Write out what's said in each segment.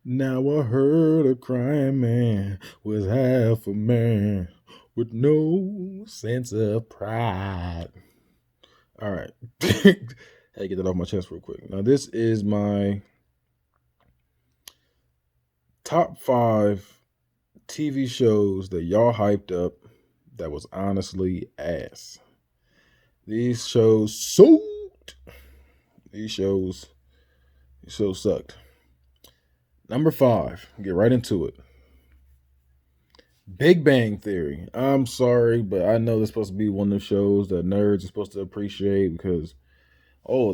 Now I heard a crying man was half a man with no sense of pride. All right. Had to get that off my chest real quick. Now, this is my top 5 TV shows that y'all hyped up that was honestly ass. These shows sucked. These shows sucked. Number 5, get right into it. Big Bang Theory. I'm sorry, but I know this is supposed to be one of the shows that nerds are supposed to appreciate because,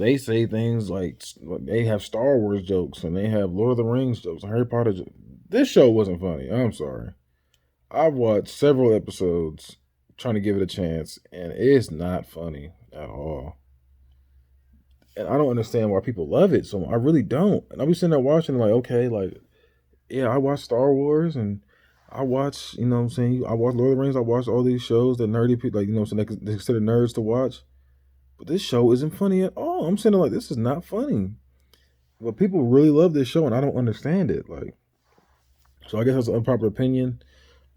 they say things like they have Star Wars jokes and they have Lord of the Rings jokes and Harry Potter jokes. This show wasn't funny. I'm sorry. I've watched several episodes trying to give it a chance, and it's not funny at all. And I don't understand why people love it. So I really don't. And I'll be sitting there watching, like, okay, like, yeah, I watch Star Wars and I watch, you know what I'm saying? I watch Lord of the Rings. I watch all these shows that nerdy people, like, you know what I'm saying, they consider nerds to watch. But this show isn't funny at all. I'm sitting there like, this is not funny. But people really love this show and I don't understand it. Like, so I guess that's an unpopular opinion.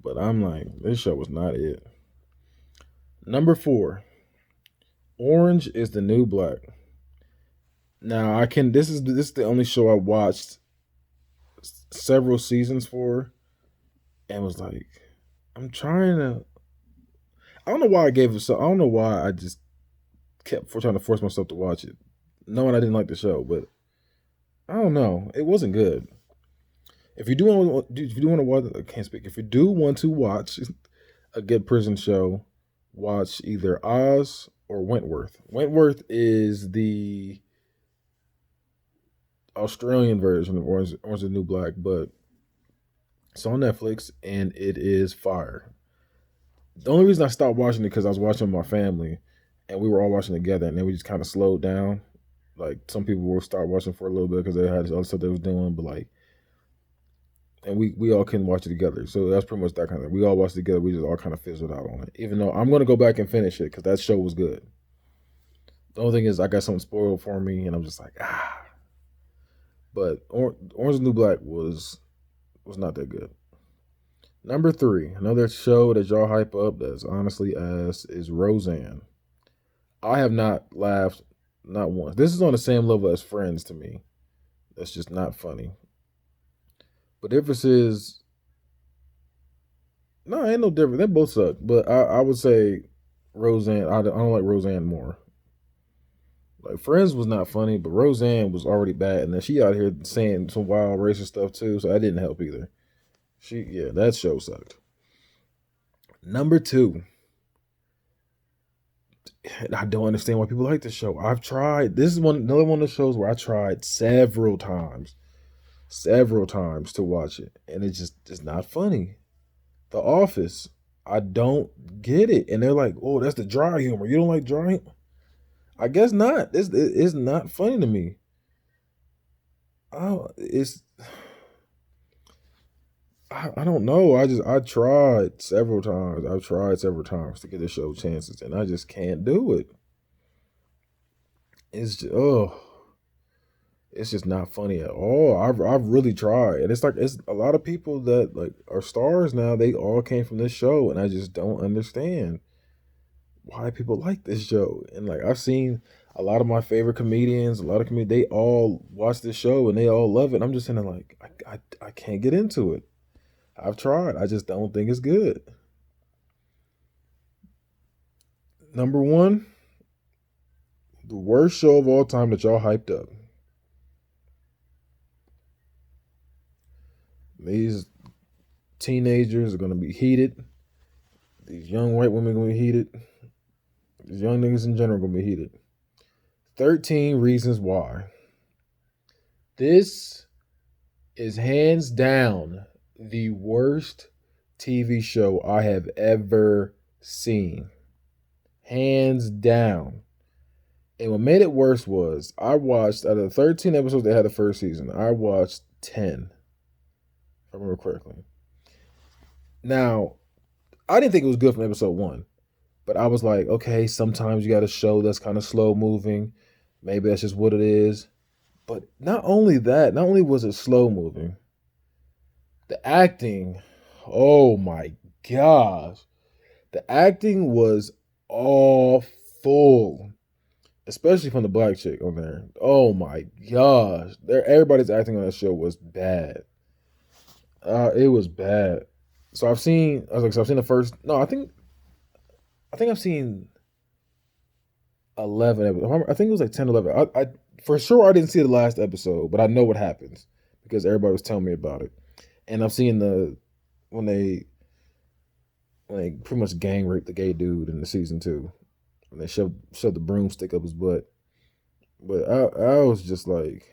But I'm like, this show was not it. Number 4, Orange is the New Black. Now this is the only show I watched several seasons for and was like, I'm trying to, I don't know why I gave it so, I don't know why I just kept trying to force myself to watch it, knowing I didn't like the show, but I don't know, it wasn't good. If you do want to watch, I can't speak. If you do want to watch a good prison show, watch either Oz or Wentworth. Wentworth is the Australian version of Orange is the New Black, but it's on Netflix and it is fire. The only reason I stopped watching it because I was watching with my family and we were all watching together and then we just kind of slowed down. Like some people will start watching for a little bit because they had other stuff they was doing, but like, and we all couldn't watch it together. So that's pretty much that kind of thing. We all watched it together. We just all kind of fizzled out on it. Even though I'm going to go back and finish it because that show was good. The only thing is I got something spoiled for me and I'm just like, ah. But Orange is the New Black was not that good. Number 3, another show that y'all hype up that's honestly ass is Roseanne. I have not laughed not once. This is on the same level as Friends to me. That's just not funny. But difference is, no, ain't no difference. They both suck. But I would say Roseanne, I don't like Roseanne more. Like Friends was not funny, but Roseanne was already bad. And then she out here saying some wild racist stuff too, so that didn't help either. That show sucked. Number 2. I don't understand why people like this show. I've tried. This is another one of the shows where I tried several times to watch it, and it's not funny. The Office, I don't get it, and they're like, "Oh, that's the dry humor. You don't like dry humor?" I guess not. It's not funny to me. It's I don't know. I tried several times. I've tried several times to get the show chances, and I just can't do it. It's just, it's just not funny at all. I've really tried, and it's a lot of people that like are stars now. They all came from this show, and I just don't understand why people like this show. And like I've seen a lot of my favorite comedians, they all watch this show and they all love it. And I'm just saying like I can't get into it. I've tried. I just don't think it's good. Number 1, the worst show of all time that y'all hyped up. These teenagers are gonna be heated. These young white women are gonna be heated. These young niggas in general are gonna be heated. 13 Reasons Why. This is hands down the worst TV show I have ever seen. Hands down. And what made it worse was I watched, out of the 13 episodes they had the first season, I watched 10. If I remember correctly. Now, I didn't think it was good from episode 1. But I was like, okay, sometimes you got a show that's kind of slow moving. Maybe that's just what it is. But not only was it slow moving, The acting, oh my gosh. The acting was awful, especially from the black chick on there. Oh my gosh. Everybody's acting on that show was bad. It was bad. So I've seen the first, no, I think I've seen 11 episodes. I think it was like 10, 11. I for sure I didn't see the last episode, but I know what happens because everybody was telling me about it. And I've seen when they when they pretty much gang raped the gay dude in the season 2. When they shoved the broomstick up his butt. But I was just like,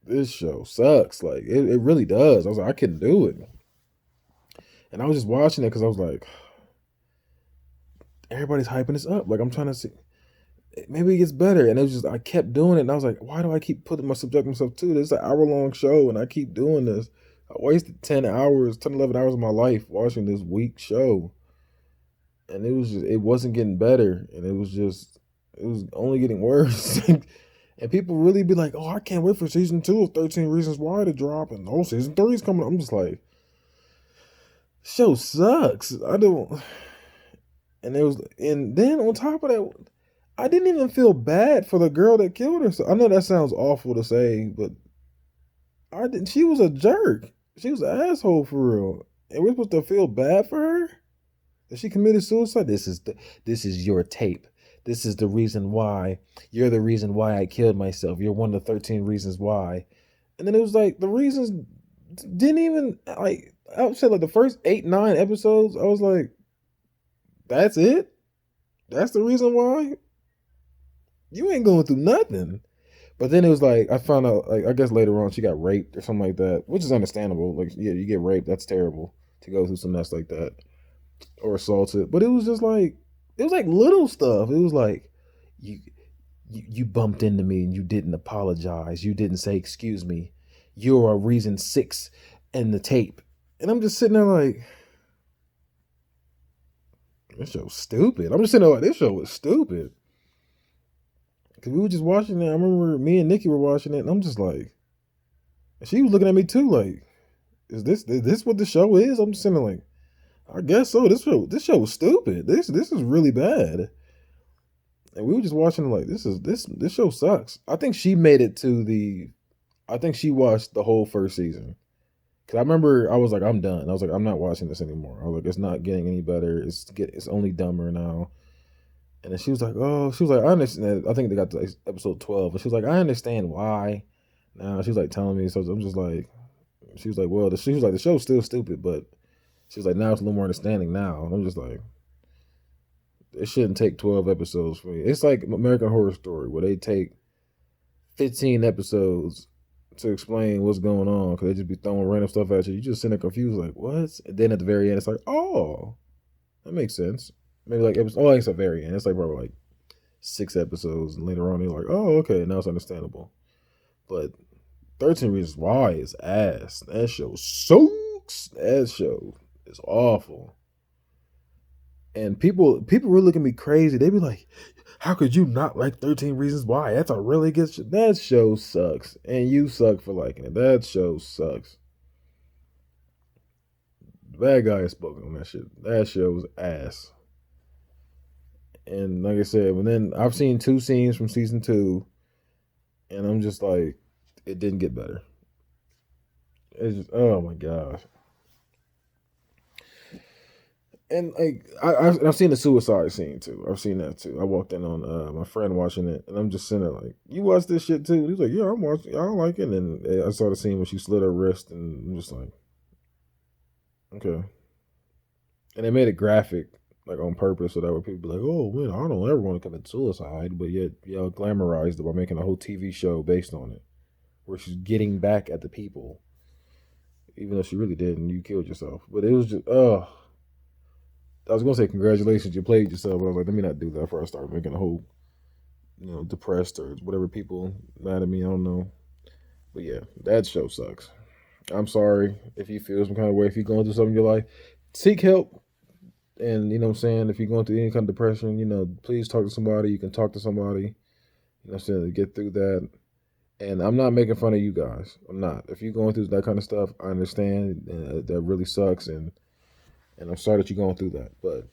this show sucks. Like it really does. I was like, I couldn't do it. And I was just watching it because I was like, everybody's hyping this up. Like I'm trying to see maybe it gets better. And it was just I kept doing it and I was like, why do I keep putting myself to this? It's an hour-long show and I keep doing this. I wasted 10 hours, 10, 11 hours of my life watching this weak show. And it wasn't getting better. And it was only getting worse. And people really be like, oh, I can't wait for season 2 of 13 Reasons Why to drop. And oh, season 3 is coming. I'm just like, show sucks. I don't. And then on top of that, I didn't even feel bad for the girl that killed herself. I know that sounds awful to say, but I didn't. She was a jerk. She was an asshole for real. And we're supposed to feel bad for her that she committed suicide. This is your tape. This is the reason why. You're the reason why I killed myself. You're one of the 13 reasons why. And then it was like the reasons didn't even like. I would say like the first 8, 9 episodes. I was like, that's it. That's the reason why. You ain't going through nothing. But then it was like I found out, like I guess later on she got raped or something like that, which is understandable. Like yeah, you get raped, that's terrible to go through some mess like that or assaulted. But it was just like it was like little stuff. It was like you you bumped into me and you didn't apologize. You didn't say excuse me. You're a reason 6 in the tape, and I'm just sitting there like this show's stupid. I'm just sitting there like this show was stupid. Cause we were just watching it. I remember me and Nikki were watching it, and I'm just like, she was looking at me too, like, is this what the show is? I'm just sitting there like, I guess so. This show was stupid. This is really bad. And we were just watching it like this show sucks. I think she made it to I think she watched the whole first season. Cause I remember I was like, I'm done. I was like, I'm not watching this anymore. I was like, it's not getting any better. It's only dumber now. And then she was like, I understand. I think they got to episode 12. And she was like, I understand why. Now she was like telling me. So I'm just like, she was like, well, she was like, the show's still stupid, but she was like, now it's a little more understanding now. And I'm just like, it shouldn't take 12 episodes for me. It's like American Horror Story where they take 15 episodes to explain what's going on because they just be throwing random stuff at you. You just sitting there confused, like, what? And then at the very end, it's like, oh, that makes sense. Maybe like episode, it's a very end. It's like probably like 6 episodes, and later on you're like, oh, okay, now it's understandable. But 13 Reasons Why is ass. That show sucks. That show is awful. And people really look at me crazy. They be like, how could you not like 13 Reasons Why? That's a really good show. That show sucks. And you suck for liking it. That show sucks. The bad guy is spoken on that shit. That show was ass. And like I said, then I've seen 2 scenes from season 2, and I'm just like, it didn't get better. It's just, oh my gosh. And like I've seen the suicide scene too. I've seen that too. I walked in on my friend watching it, and I'm just sitting there like, "You watch this shit too?" He's like, "Yeah, I'm watching. I don't like it." And I saw the scene when she slit her wrist, and I'm just like, "Okay." And they made it graphic, like on purpose, so that way people be like, "Oh man, I don't ever want to commit suicide," but yet y'all glamorized it by making a whole TV show based on it, where she's getting back at the people, even though she really didn't. You killed yourself, but it was just, I was gonna say congratulations, you played yourself, but I was like, let me not do that before I start making a whole, depressed or whatever people mad at me. I don't know, but yeah, that show sucks. I'm sorry if you feel some kind of way if you're going through something in your life. Seek help, and you know what I'm saying. If you're going through any kind of depression, please talk to somebody. You can talk to somebody. You know what I'm saying, to get through that. And I'm not making fun of you guys. I'm not. If you're going through that kind of stuff, I understand. That really sucks, and I'm sorry that you're going through that. But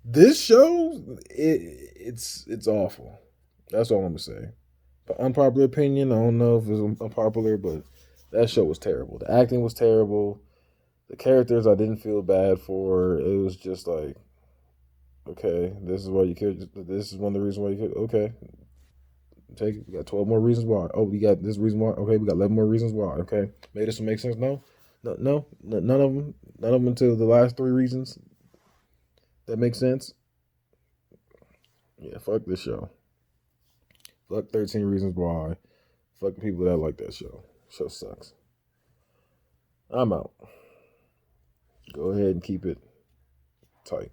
this show, it's awful. That's all I'm gonna say. But unpopular opinion. I don't know if it's unpopular, but that show was terrible. The acting was terrible. The characters I didn't feel bad for. It was just like, okay, this is why you killed. This is one of the reasons why you killed. Okay, take it. We got 12 more reasons why. Oh, we got this reason why. Okay, we got 11 more reasons why. Okay, made this one make sense? No, no, none of them. None of them until the last three reasons that make sense. Yeah, fuck this show. Fuck 13 Reasons Why. Fuck the people that like that show. Show sucks. I'm out. Go ahead and keep it tight.